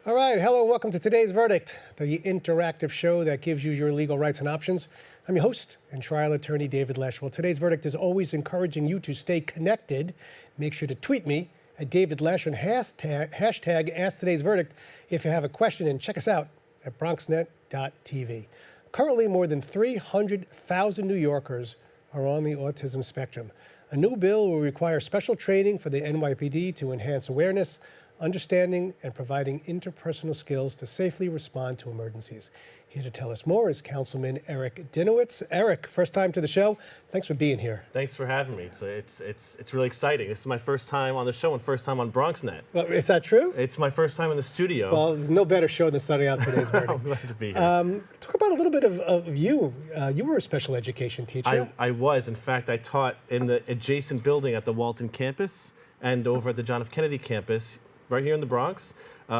All right, hello, welcome to Today's Verdict, the interactive show that gives you your legal rights and options. I'm your host and trial attorney, David Lesch. Well, Today's Verdict is always encouraging you to stay connected. Make sure to tweet me at David Lesch and hashtag Ask Today's Verdict if you have a question, and check us out at bronxnet.tv. Currently, more than 300,000 New Yorkers are on the autism spectrum. A new bill will require special training for the NYPD to enhance awareness, understanding, and providing interpersonal skills to safely respond to emergencies. Here to tell us more is Councilman Eric Dinowitz. Eric, first time to the show. Thanks for being here. Thanks for having me. It's really exciting. This is my first time on the show and first time on BronxNet. Well, is that true? It's my first time in the studio. Well, there's no better show than starting out Today's Verdict. I'm glad to be here. Talk about a little bit of you. You were a special education teacher. I was. In fact, I taught in the adjacent building at the Walton campus and over at the John F. Kennedy campus, right here in the Bronx,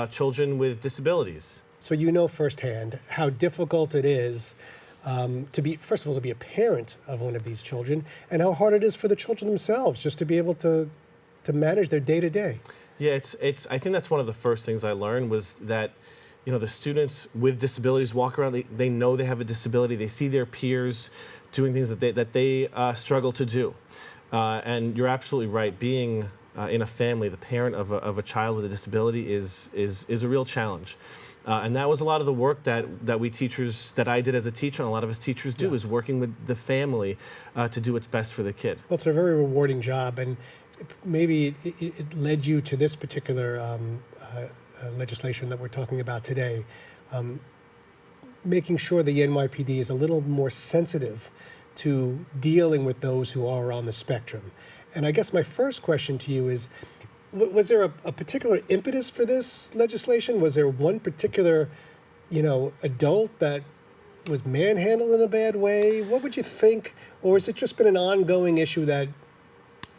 children with disabilities. So you know firsthand how difficult it is to be, first of all, to be a parent of one of these children, and how hard it is for the children themselves just to be able to manage their day-to-day. Yeah, I think that's one of the first things I learned was that, you know, the students with disabilities walk around, they know they have a disability, they see their peers doing things that they struggle to do. And you're absolutely right, being in a family, the parent of a child with a disability is a real challenge. And that was a lot of the work that I did as a teacher, and a lot of us teachers do, is working with the family to do what's best for the kid. Well, it's a very rewarding job, and maybe it led you to this particular legislation that we're talking about today, making sure the NYPD is a little more sensitive to dealing with those who are on the spectrum. And I guess my first question to you is, was there a particular impetus for this legislation? Was there one particular, adult that was manhandled in a bad way? What would you think? Or has it just been an ongoing issue that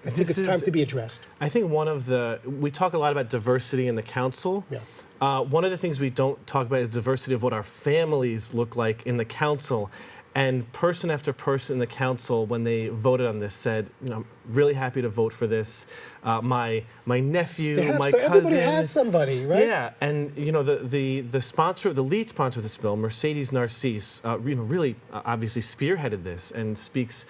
I think it's time to be addressed? I think we talk a lot about diversity in the council. Yeah. One of the things we don't talk about is diversity of what our families look like in the council. And person after person in the council, when they voted on this, said, I'm really happy to vote for this. My nephew, my cousin. Everybody has somebody, right? Yeah, and the sponsor, the lead sponsor of this bill, Mercedes Narcisse, really obviously spearheaded this and speaks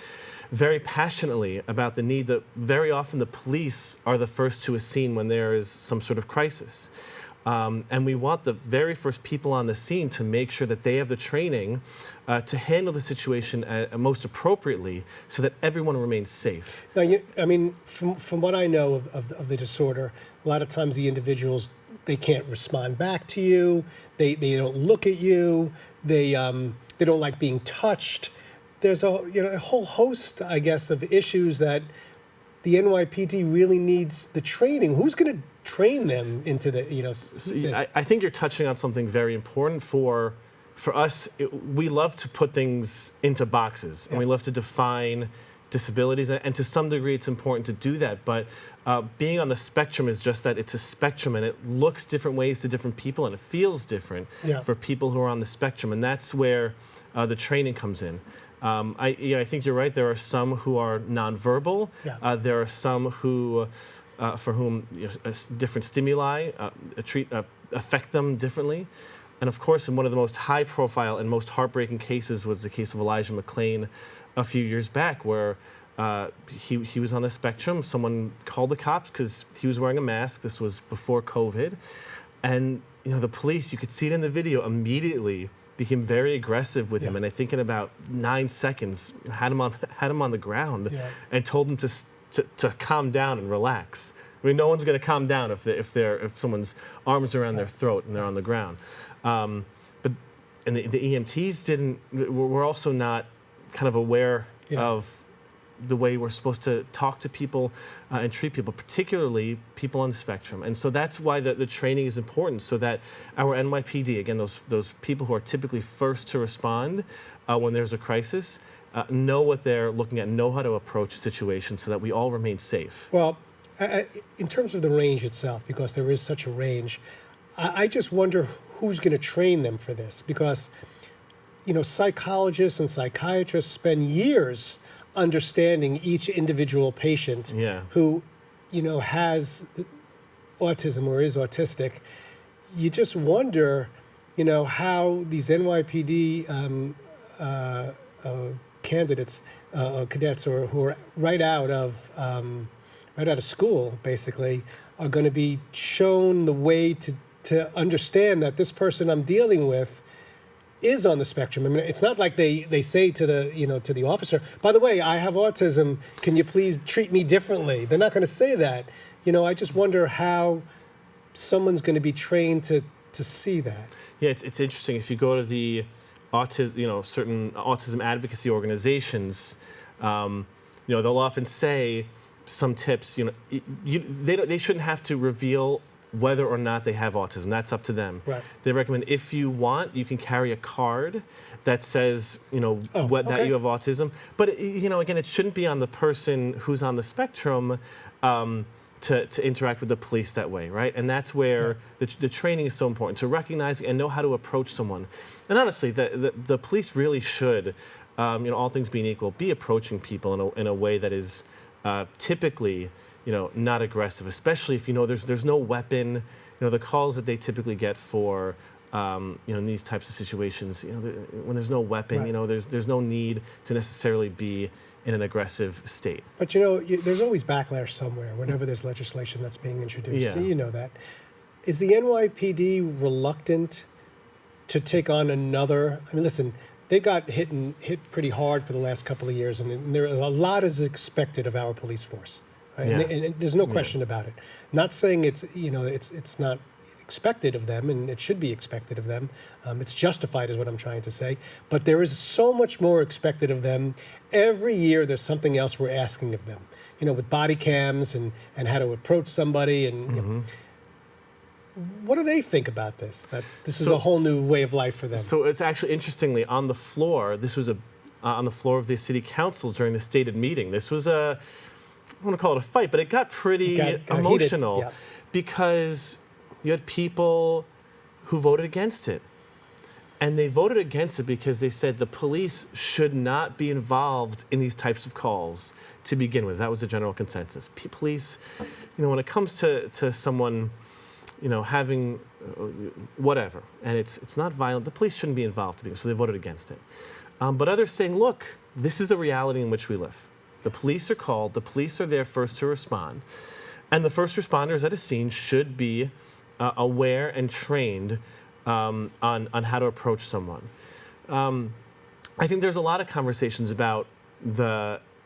very passionately about the need that very often the police are the first to a scene when there is some sort of crisis. And we want the very first people on the scene to make sure that they have the training to handle the situation most appropriately so that everyone remains safe. Now, from what I know of the disorder, a lot of times the individuals, they can't respond back to you, they don't look at you, they don't like being touched. There's a whole host, I guess, of issues that the NYPD really needs the training. Who's going to train them into the, I think you're touching on something very important for us. We love to put things into boxes, and we love to define disabilities, and to some degree it's important to do that, but being on the spectrum is just that. It's a spectrum, and it looks different ways to different people, and it feels different for people who are on the spectrum, and that's where the training comes in. I think you're right. There are some who are nonverbal. Yeah. There are some who, for whom different stimuli affect them differently. And of course, in one of the most high-profile and most heartbreaking cases was the case of Elijah McClain a few years back, where he was on the spectrum. Someone called the cops because he was wearing a mask. This was before COVID. And the police, you could see it in the video, immediately became very aggressive with him, and I think in about 9 seconds had him on the ground and told him to calm down and relax. I mean, no one's going to calm down if someone's arms are around their throat and they're on the ground. But the EMTs were also not kind of aware of the way we're supposed to talk to people and treat people, particularly people on the spectrum. And so that's why the training is important, so that our NYPD, again, those people who are typically first to respond when there's a crisis, know what they're looking at, know how to approach a situation so that we all remain safe. Well, in terms of the range itself, because there is such a range, I just wonder who's going to train them for this, because psychologists and psychiatrists spend years understanding each individual patient who, has autism or is autistic. you just wonder, how these NYPD candidates, cadets, or who are right out of school, basically, are going to be shown the way to understand that this person I'm dealing with is on the spectrum. I mean, it's not like they say to the officer, by the way, I have autism, can you please treat me differently? They're not going to say that. I just wonder how someone's going to be trained to see that. Yeah, it's interesting. If you go to the certain autism advocacy organizations, they'll often say some tips. They shouldn't have to reveal whether or not they have autism. That's up to them. Right. They recommend, if you want, you can carry a card that says, that you have autism. But again, it shouldn't be on the person who's on the spectrum to interact with the police that way, right? And that's where the training is so important, to recognize and know how to approach someone. And honestly, the police really should, all things being equal, be approaching people in a way that is typically, not aggressive, especially if there's no weapon. The calls that they typically get for, in these types of situations, when there's no weapon, right. There's no need to necessarily be in an aggressive state. But there's always backlash somewhere whenever there's legislation that's being introduced. Yeah. You know that. Is the NYPD reluctant to take on another? I mean, listen, they got hit pretty hard for the last couple of years, and there is a lot is expected of our police force. Right? Yeah. And there's no question about it. Not saying it's not expected of them, and it should be expected of them. It's justified is what I'm trying to say. But there is so much more expected of them. Every year there's something else we're asking of them, with body cams and how to approach somebody. And what do they think about this? That this is a whole new way of life for them? So it's actually, interestingly, on the floor, this was on the floor of the city council during the stated meeting. This was I don't want to call it a fight, but it got pretty emotional. Yeah. Because you had people who voted against it. And they voted against it because they said the police should not be involved in these types of calls to begin with. That was the general consensus. Police, when it comes to someone, having whatever, and it's not violent, the police shouldn't be involved to begin with, so they voted against it. But others saying, look, this is the reality in which we live. The police are called, the police are there first to respond, and the first responders at a scene should be aware and trained on how to approach someone. I think there's a lot of conversations about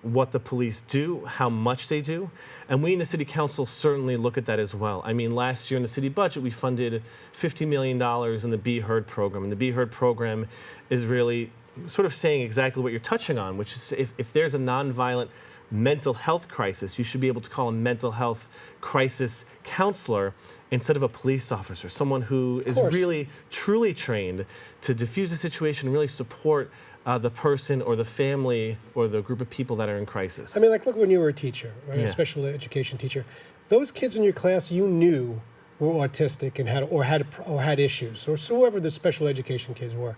what the police do, how much they do, and we in the City Council certainly look at that as well. I mean, last year in the city budget, we funded $50 million in the Be Heard program, and the Be Heard program is really sort of saying exactly what you're touching on, which is if there's a nonviolent mental health crisis, you should be able to call a mental health crisis counselor instead of a police officer, someone who is really, truly trained to diffuse the situation and really support the person or the family or the group of people that are in crisis. I mean, look when you were a teacher, right? A special education teacher. Those kids in your class you knew were autistic and had issues, or whoever the special education kids were.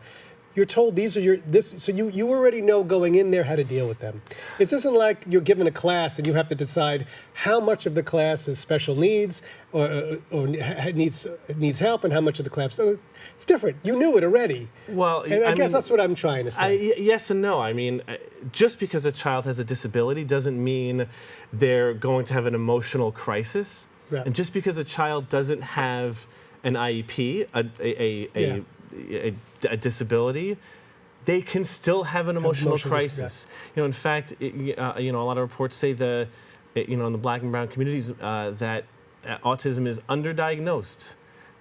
You're told so you already know going in there how to deal with them. It isn't like you're given a class and you have to decide how much of the class is special needs or needs help and how much of the class. So it's different. You knew it already. Well, and I guess that's what I'm trying to say. Yes and no. I mean, just because a child has a disability doesn't mean they're going to have an emotional crisis. Right. And just because a child doesn't have an IEP, a disability, they can still have an emotional crisis. In fact, a lot of reports say in the Black and brown communities that autism is underdiagnosed,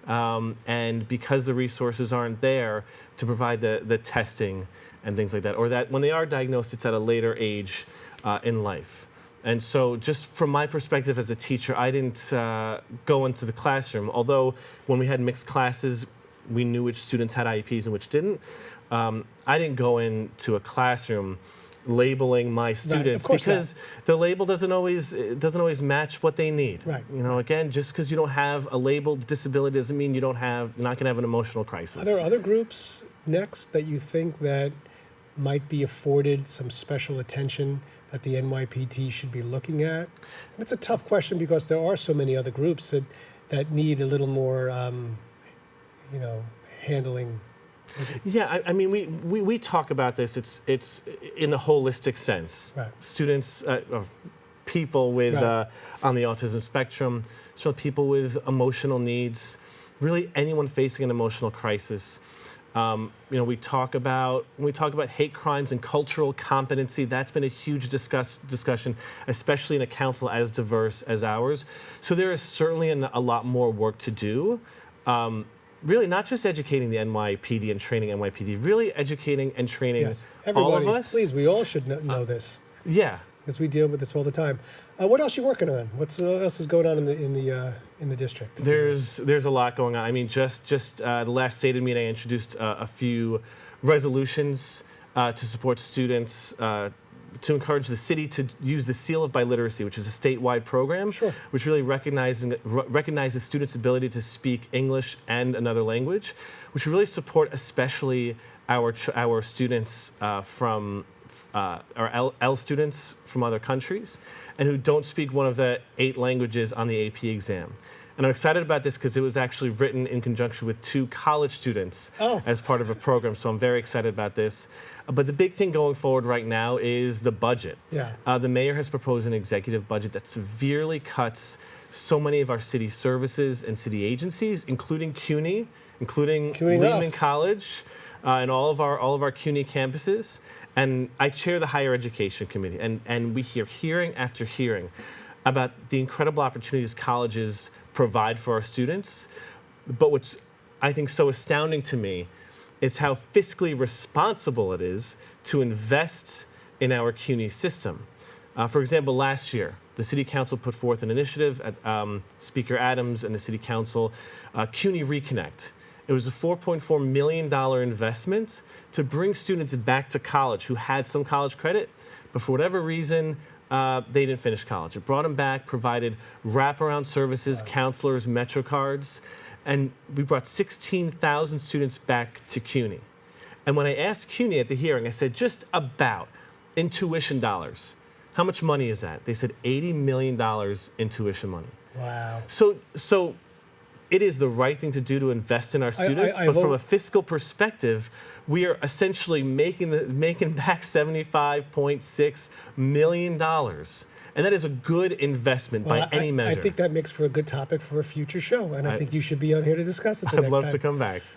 and because the resources aren't there to provide the testing and things like that, or that when they are diagnosed, it's at a later age in life. And so just from my perspective as a teacher, I didn't go into the classroom, although when we had mixed classes, we knew which students had IEPs and which didn't. I didn't go into a classroom labeling my students because the label doesn't always match what they need. Right. Again, just because you don't have a labeled disability doesn't mean you're not going to have an emotional crisis. Are there other groups next that you think that might be afforded some special attention that the NYPD should be looking at? And it's a tough question because there are so many other groups that need a little more handling? Yeah, I mean, we talk about this. It's in the holistic sense. Right. Students, or people with Right. on the autism spectrum, so people with emotional needs, really anyone facing an emotional crisis. We talk about hate crimes and cultural competency. That's been a huge discussion, especially in a council as diverse as ours. So there is certainly a lot more work to do. Really, not just educating the NYPD and training NYPD, really educating and training Yes. all Everybody, of us. please, we all should know this Yeah. because we deal with this all the time. What else are you working on? What else is going on in the district? There's a lot going on. I mean, just the last stated meeting, I introduced a few resolutions to support students, to encourage the city to use the Seal of Biliteracy, which is a statewide program, Sure. which really recognizes students' ability to speak English and another language, which really support especially our students from our L students from other countries and who don't speak one of the 8 languages on the AP exam. And I'm excited about this because it was actually written in conjunction with 2 college students as part of a program. So I'm very excited about this. But the big thing going forward right now is the budget. Yeah. The mayor has proposed an executive budget that severely cuts so many of our city services and city agencies, including CUNY, including Lehman us. College, and all of our CUNY campuses. And I chair the higher education committee, and we hear hearing after hearing about the incredible opportunities colleges provide for our students. But what's, I think, so astounding to me is how fiscally responsible it is to invest in our CUNY system. For example, last year, the City Council put forth an initiative at Speaker Adams and the City Council, CUNY Reconnect. It was a $4.4 million investment to bring students back to college who had some college credit, but for whatever reason, they didn't finish college. It brought them back, provided wraparound services, counselors, MetroCards, and we brought 16,000 students back to CUNY. And when I asked CUNY at the hearing, I said, just about, in tuition dollars, how much money is that? They said $80 million in tuition money. Wow. So it is the right thing to do to invest in our students, but from a fiscal perspective, we are essentially making back $75.6 million. And that is a good investment by any measure. I think that makes for a good topic for a future show, and I think you should be on here to discuss it the I'd next love time. to come back.